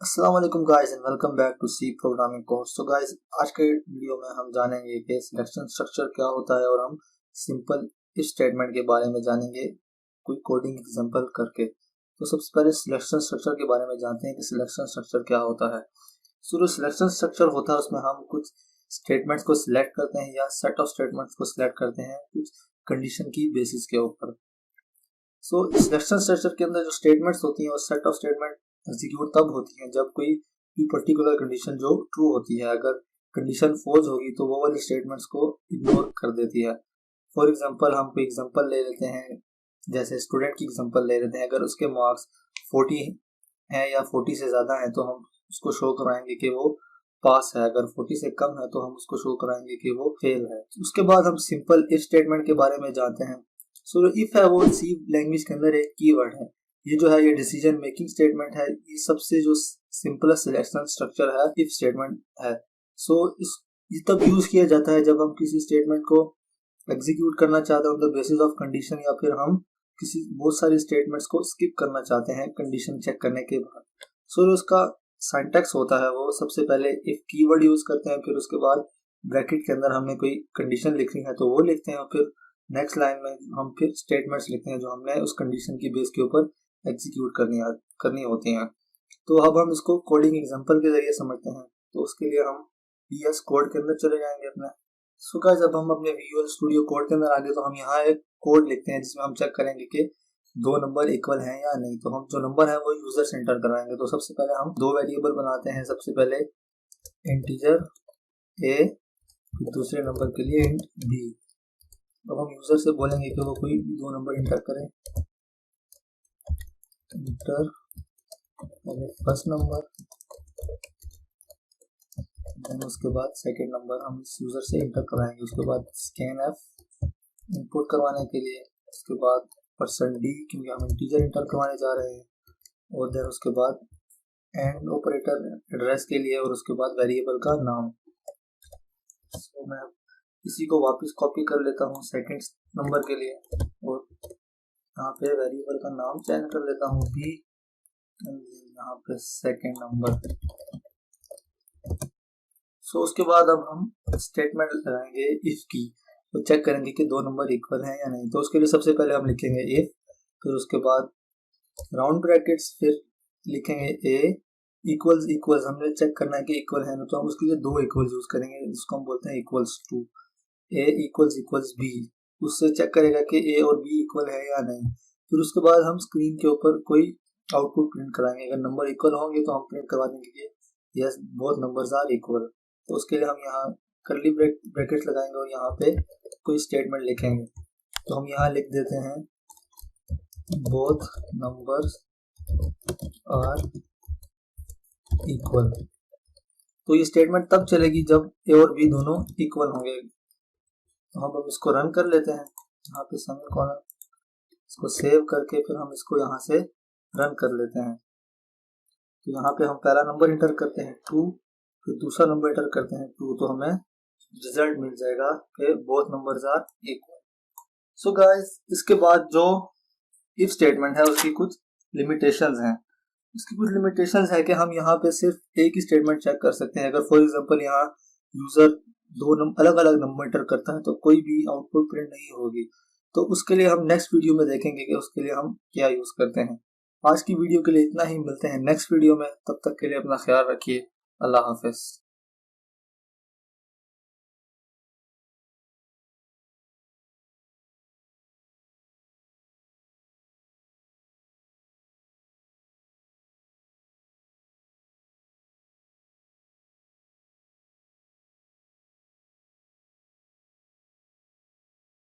अस्सलाम वालेकुम guys and welcome back to C programming course. तो गाइस आज के वीडियो में हम जानेंगे कि सिलेक्शन स्ट्रक्चर क्या होता है और हम सिंपल इफ स्टेटमेंट के बारे में जानेंगे कोई कोडिंग एग्जांपल करके। तो सबसे पहले सिलेक्शन स्ट्रक्चर के बारे में जानते हैं कि सिलेक्शन स्ट्रक्चर क्या होता है। जो सिलेक्शन स्ट्रक्चर होता है उसमें हम कुछ स्टेटमेंट्स को सिलेक्ट करते हैं या सेट ऑफ स्टेटमेंट्स को सिलेक्ट करते हैं कुछ कंडीशन की बेसिस के ऊपर। सिलेक्शन स्ट्रक्चर के अंदर जो स्टेटमेंट्स होती हैं और सेट ऑफ स्टेटमेंट एग्जीक्यूट तब होती है जब कोई भी पर्टिकुलर कंडीशन जो ट्रू होती है, अगर कंडीशन फॉल्स होगी तो वो वाली स्टेटमेंट्स को इग्नोर कर देती है। फॉर एग्जांपल हम कोई एग्जांपल ले लेते हैं, जैसे स्टूडेंट की एग्जांपल ले लेते हैं। अगर उसके मार्क्स 40 हैं या 40 से ज़्यादा हैं तो हम उसको शो कराएंगे कि वो पास है, अगर 40 से कम है तो हम उसको शो कराएंगे कि वो फेल है। उसके बाद हम सिंपल इफ स्टेटमेंट के बारे में जानते हैं। इफ है वो सी लैंग्वेज के अंदर एक कीवर्ड है। ये जो है ये डिसीजन मेकिंग स्टेटमेंट है। ये सबसे जो सिंपलेस्ट सिलेक्शन स्ट्रक्चर है इफ स्टेटमेंट है। ये तब यूज किया जाता है जब हम किसी स्टेटमेंट को एग्जीक्यूट करना चाहते हैं on the basis of condition, या फिर हम किसी बहुत सारी स्टेटमेंट्स को स्किप करना चाहते हैं कंडीशन चेक करने के बाद। उसका सिंटैक्स होता है वो सबसे पहले इफ कीवर्ड यूज करते हैं, फिर उसके बाद ब्रैकेट के अंदर हमने कोई कंडीशन लिखनी है तो वो लिखते हैं, और फिर नेक्स्ट लाइन में हम फिर स्टेटमेंट्स लिखते हैं जो हमने उस कंडीशन की बेस के ऊपर एग्जीक्यूट करनी होती हैं। तो अब हम इसको कोडिंग एग्जांपल के जरिए समझते हैं। तो उसके लिए हम VS कोड के अंदर चले जाएंगे अपने। गाइस जब हम अपने विजुअल स्टूडियो कोड के अंदर आ गए तो हम यहाँ एक कोड लिखते हैं जिसमें हम चेक करेंगे कि दो नंबर इक्वल हैं या नहीं। तो हम जो नंबर है वो यूजर से एंटर कराएंगे। तो सबसे पहले हम दो वेरिएबल बनाते हैं। सबसे पहले इंटीजर a, दूसरे नंबर के लिए इंट b। अब हम यूजर से बोलेंगे कि वो कोई भी दो नंबर इंटर करें। इंटर फर्स्ट नंबर, देन उसके बाद सेकंड नंबर हम इस यूजर से इंटर कराएंगे। उसके बाद scanf इनपुट करवाने के लिए, उसके बाद %d क्योंकि हम इंटीजर इंटर करवाने जा रहे हैं, और देन उसके बाद एंड ऑपरेटर एड्रेस के लिए, और उसके बाद वेरिएबल का नाम। मैं इसी को वापस कॉपी कर लेता हूँ सेकंड नंबर के लिए, और यहाँ पे वेरिएबल का नाम चेंज कर लेता हूँ b, यहाँ पे सेकंड नंबर। उसके बाद अब हम स्टेटमेंट लगाएंगे इफ की, तो चेक करेंगे कि दो नंबर इक्वल हैं या नहीं। तो उसके लिए सबसे पहले हम लिखेंगे इफ, फिर उसके बाद राउंड ब्रैकेट्स, फिर लिखेंगे a इक्वल्स इक्वल्स। हमने चेक करना है कि इक्वल है ना, तो हम उसके लिए दो इक्वल्स यूज करेंगे जिसको हम बोलते हैं equals to. a equals equals b, उससे चेक करेगा कि a और b इक्वल है या नहीं। फिर उसके बाद हम स्क्रीन के ऊपर कोई आउटपुट प्रिंट कराएंगे। अगर नंबर इक्वल होंगे तो हम प्रिंट करवा देंगे कि yes both numbers are equal. तो उसके लिए हम यहाँ कर्ली ब्रैकेट लगाएंगे और यहाँ पे कोई स्टेटमेंट लिखेंगे। तो हम यहाँ लिख देते हैं बोथ नंबर्स आर इक्वल। तो ये स्टेटमेंट तब चलेगी जब a और b दोनों इक्वल होंगे। तो हम इसको रन कर लेते हैं, यहाँ पे सेमीकोलन, इसको सेव करके फिर हम इसको यहाँ से रन कर लेते हैं। तो यहाँ पे हम पहला नंबर इंटर करते हैं 2, फिर दूसरा नंबर इंटर करते हैं 2, तो हमें रिजल्ट मिल जाएगा कि both numbers are equal. Guys इसके बाद जो इफ स्टेटमेंट है उसकी कुछ लिमिटेशंस हैं। इसकी कुछ लिमिटेशंस है कि हम यहाँ पे सिर्फ एक ही स्टेटमेंट चेक कर सकते हैं। अगर फॉर एग्जांपल यहाँ यूजर दो अलग अलग नंबर इंटर करता है तो कोई भी आउटपुट प्रिंट नहीं होगी। तो उसके लिए हम नेक्स्ट वीडियो में देखेंगे कि उसके लिए हम क्या यूज करते हैं। आज की वीडियो के लिए इतना ही, मिलते हैं नेक्स्ट वीडियो में। तब तक के लिए अपना ख्याल रखिए। अल्लाह हाफिज।